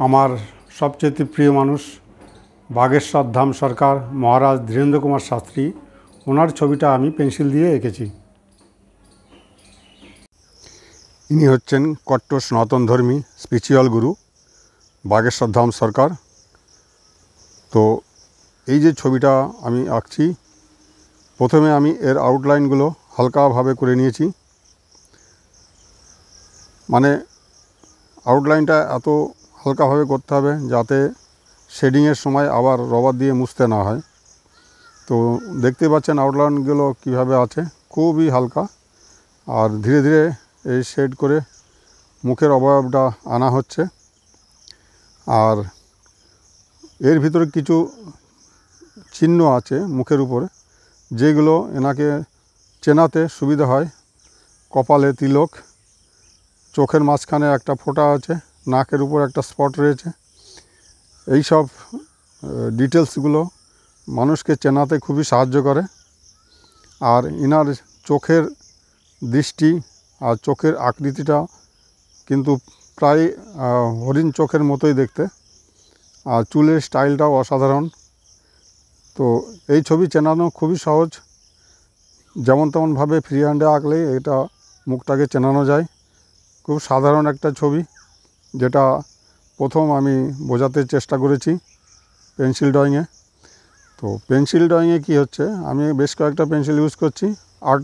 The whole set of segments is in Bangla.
আমার সবচেয়ে প্রিয় মানুষ বাগেশ্বর ধাম সরকার মহারাজ ধীরেন্দ্র কুমার শাস্ত্রী, ওনার ছবিটা আমি পেন্সিল দিয়ে এঁকেছি। ইনি হচ্ছেন কট্টর সনাতন ধর্মী স্পিরিচুয়াল গুরু বাগেশ্বর ধাম সরকার। তো এই যে ছবিটা আমি আঁকছি, প্রথমে আমি এর আউটলাইনগুলো হালকাভাবে করে নিয়েছি। মানে আউটলাইনটা এত হালকাভাবে করতে হবে যাতে শেডিংয়ের সময় আবার রবার দিয়ে মুছতে না হয়। তো দেখতে পাচ্ছেন আউটলাইনগুলো কিভাবে আছে, খুবই হালকা। আর ধীরে ধীরে এই শেড করে মুখের অবয়বটা আনা হচ্ছে। আর এর ভিতরে কিছু চিহ্ন আছে মুখের উপরে, যেগুলো এনাকে চেনাতে সুবিধা হয়। কপালে তিলক, চোখের মাঝখানে একটা ফোঁটা আছে, নাকের উপর একটা স্পট রয়েছে। এই সব ডিটেলসগুলো মানুষকে চেনাতে খুবই সাহায্য করে। আর ইনার চোখের দৃষ্টি আর চোখের আকৃতিটা কিন্তু প্রায় হরিণ চোখের মতোই দেখতে। আর চুলের স্টাইলটাও অসাধারণ। তো এই ছবি চেনানো খুবই সহজ, যেমন তেমনভাবে ফ্রি হ্যান্ডে আঁকলেই এটা মুখটাকে চেনানো যায়। খুব সাধারণ একটা ছবি, যেটা প্রথম আমি বোঝাতে চেষ্টা করেছি পেন্সিল ড্রয়িংয়ে। তো পেন্সিল ড্রয়িংয়ে কী হচ্ছে, আমি বেশ কয়েকটা পেন্সিল ইউজ করছি আর্ট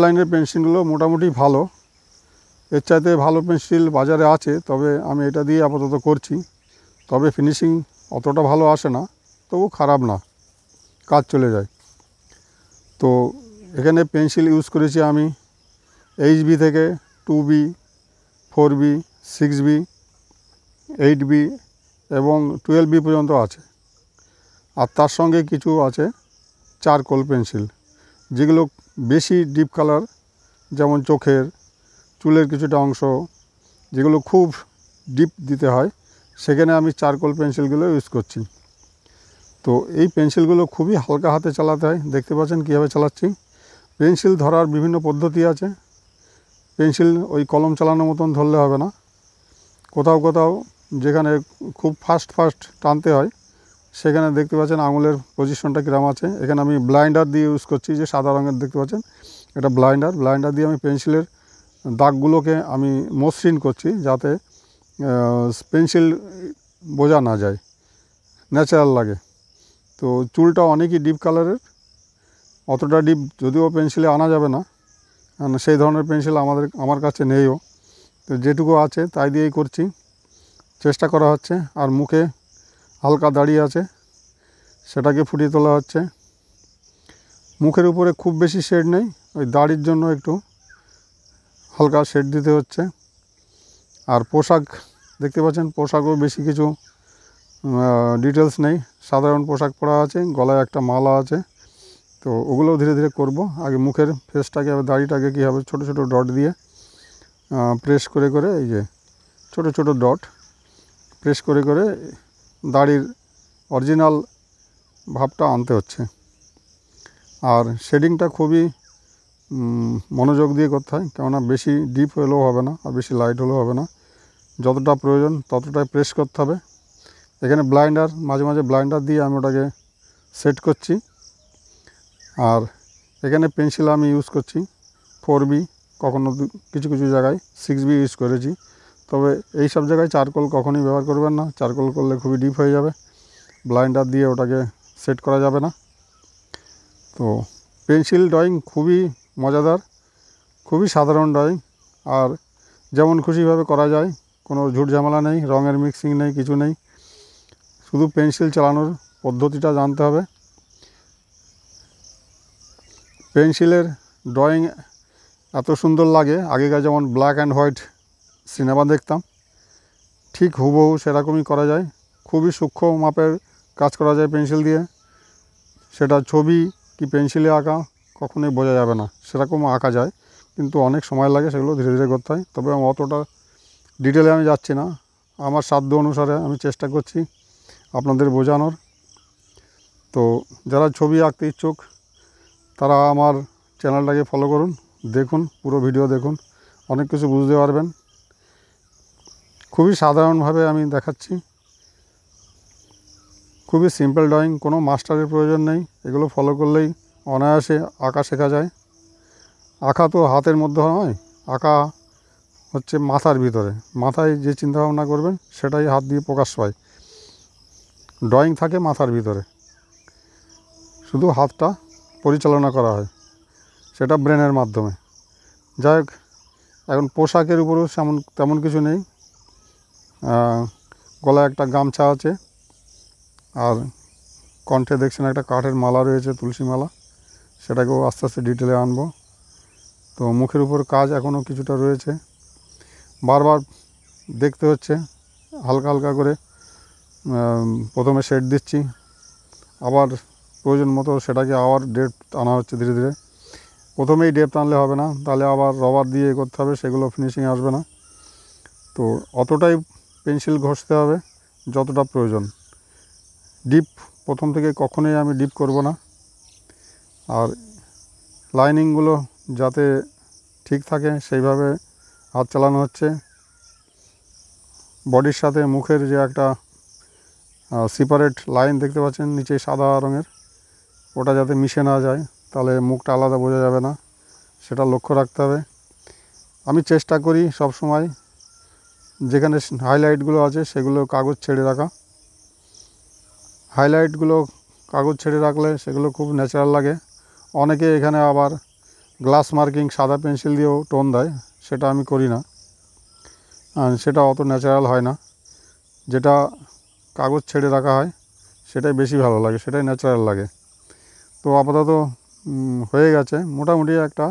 লাইনের পেন্সিলগুলো মোটামুটি ভালো। এর চাইতে ভালো পেন্সিল বাজারে আছে, তবে আমি এটা দিয়ে আপাতত করছি। তবে ফিনিশিং অতটা ভালো আসে না, তবু খারাপ না, কাজ চলে যায়। তো এখানে পেন্সিল ইউজ করেছি আমি HB থেকে 2B, 4B, 6B, 8B এবং 12B পর্যন্ত আছে। আর তার সঙ্গে কিছু আছে চারকোল পেন্সিল, যেগুলো বেশি ডিপ কালার, যেমন চোখের, চুলের কিছুটা অংশ, যেগুলো খুব ডিপ দিতে হয়, সেখানে আমি চারকোল পেন্সিলগুলো ইউজ করছি। তো এই পেন্সিলগুলো খুবই হালকা হাতে চালাতে হয়। দেখতে পাচ্ছেন কীভাবে চালাচ্ছি। পেন্সিল ধরার বিভিন্ন পদ্ধতি আছে। পেন্সিল ওই কলম চালানোর মতন ধরলে হবে না। কোথাও কোথাও যেখানে খুব ফাস্ট টানতে হয়, সেখানে দেখতে পাচ্ছেন আঙুলের পজিশনটা কীরকম আছে। এখানে আমি ব্লাইন্ডার দিয়ে ইউজ করছি, যে সাদা রঙের দেখতে পাচ্ছেন, এটা ব্লাইন্ডার দিয়ে আমি পেন্সিলের দাগগুলোকে আমি মসৃণ করছি, যাতে পেন্সিল বোঝা না যায়, ন্যাচারাল লাগে। তো চুলটা অনেকই ডিপ কালারের, অতটা ডিপ যদিও পেন্সিলে আনা যাবে না, কারণ সেই ধরনের পেন্সিল আমার কাছে নেইও। তো যেটুকু আছে তাই দিয়েই করছি, চেষ্টা করা হচ্ছে। আর মুখে হালকা দাঁড়িয়ে আছে, সেটাকে ফুটিয়ে তোলা হচ্ছে। মুখের উপরে খুব বেশি শেড নেই, ওই দাড়ির জন্য একটু হালকা শেড দিতে হচ্ছে। আর পোশাক দেখতে পাচ্ছেন, পোশাকও বেশি কিছু ডিটেলস নেই, সাধারণ পোশাক পরা আছে, গলায় একটা মালা আছে। তো ওগুলোও ধীরে ধীরে করব। আগে মুখের ফেসটাকে, দাড়িটাকে কীভাবে ছোটো ছোটো ডট দিয়ে প্রেস করে করে, এই যে ছোটো ছোটো ডট প্রেস করে করে দাড়ির অরিজিনাল ভাবটা আনতে হচ্ছে। আর শেডিংটা খুবই মনোযোগ দিয়ে করতে হয়, কেননা বেশি ডিপ হলেও হবে না, আর বেশি লাইট হলেও হবে না। যতটা প্রয়োজন ততটাই প্রেস করতে হবে। এখানে মাঝে মাঝে ব্লাইন্ডার দিয়ে আমি ওটাকে সেট করছি। আর এখানে পেন্সিল আমি ইউজ করছি 4B, কখনো কিছু কিছু জায়গায় 6B ইউজ করেছি। তবে এই সব জায়গায় চারকোল কখনোই ব্যবহার করবেন না, চারকোল করলে খুবই ডিপ হয়ে যাবে, ব্লাইন্ডার দিয়ে ওটাকে সেট করা যাবে না। তো পেন্সিল ড্রয়িং খুবই মজাদার, খুবই সাধারণ ড্রয়িং, আর যেমন খুশিভাবে করা যায়, কোনো ঝুট ঝামেলা নেই, রঙের মিক্সিং নেই, কিছু নেই। শুধু পেন্সিল চালানোর পদ্ধতিটা জানতে হবে। পেন্সিলের ড্রয়িং এত সুন্দর লাগে, আগেকার যেমন ব্ল্যাক অ্যান্ড হোয়াইট সিনেমা দেখতাম, ঠিক হুবহু সেরকমই করা যায়। খুবই সূক্ষ্ম মাপের কাজ করা যায় পেন্সিল দিয়ে। সেটা ছবি কি পেন্সিলে আঁকা কখনোই বোঝা যাবে না, সেরকম আঁকা যায়, কিন্তু অনেক সময় লাগে, সেগুলো ধীরে ধীরে করতে হয়। তবে অতটা ডিটেলে আমি যাচ্ছি না, আমার সাধ্য অনুসারে আমি চেষ্টা করছি আপনাদের বোঝানোর। তো যারা ছবি আঁকতে ইচ্ছুক, তারা আমার চ্যানেলটাকে ফলো করুন, দেখুন, পুরো ভিডিও দেখুন, অনেক কিছু বুঝতে পারবেন। খুবই সাধারণভাবে আমি দেখাচ্ছি, খুবই সিম্পল ড্রয়িং, কোনো মাস্টারের প্রয়োজন নেই। এগুলো ফলো করলেই অনায়াসে আঁকা শেখা যায়। আঁকা তো হাতের মধ্যে নয়, আঁকা হচ্ছে মাথার ভিতরে। মাথায় যে চিন্তাভাবনা করবেন সেটাই হাত দিয়ে প্রকাশ পায়। ড্রয়িং থাকে মাথার ভিতরে, শুধু হাতটা পরিচালনা করা হয়, সেটা ব্রেনের মাধ্যমে। যাই হোক, এখন পোশাকের উপরেও তেমন কিছু নেই। গলায় একটা গামছা আছে, আর কণ্ঠে দেখছেন একটা কাঠের মালা রয়েছে, তুলসী মালা। সেটাকেও আস্তে আস্তে ডিটেলে আনবো। তো মুখের উপর কাজ এখনও কিছুটা রয়েছে, বারবার দেখতে হচ্ছে। হালকা হালকা করে প্রথমে শেড দিচ্ছি, আবার প্রয়োজন মতো সেটাকে আবার ডেপথ আনা হচ্ছে ধীরে ধীরে। প্রথমেই ডেপথ আনলে হবে না, তাহলে আবার রবার দিয়ে করতে হবে, সেগুলো ফিনিশিং আসবে না। তো অতটাই পেন্সিল ঘষতে হবে যতটা প্রয়োজন। ডিপ প্রথম থেকে কখনোই আমি ডিপ করব না। আর লাইনিংগুলো যাতে ঠিক থাকে সেইভাবে হাত চালানো হচ্ছে। বডির সাথে মুখের যে একটা সেপারেট লাইন দেখতে পাচ্ছেন নিচে সাদা রঙের, ওটা যাতে মিশে না যায়, তাহলে মুখটা আলাদা বোঝা যাবে না, সেটা লক্ষ্য রাখতে হবে। আমি চেষ্টা করি সব সময় যেখানে হাইলাইটগুলো আছে সেগুলো কাগজ ছেড়ে রাখা। হাইলাইটগুলো কাগজ ছেড়ে রাখলে সেগুলো খুব ন্যাচারাল লাগে। অনেকে এখানে আবার গ্লাস মার্কিং সাদা পেন্সিল দিয়েও টোন দেয়, সেটা আমি করি না। সেটা অত ন্যাচারাল হয় না। যেটা কাগজ ছেড়ে রাখা হয় সেটাই বেশি ভালো লাগে, সেটাই ন্যাচারাল লাগে। তো আপাতত হয়ে গেছে মোটামুটি একটা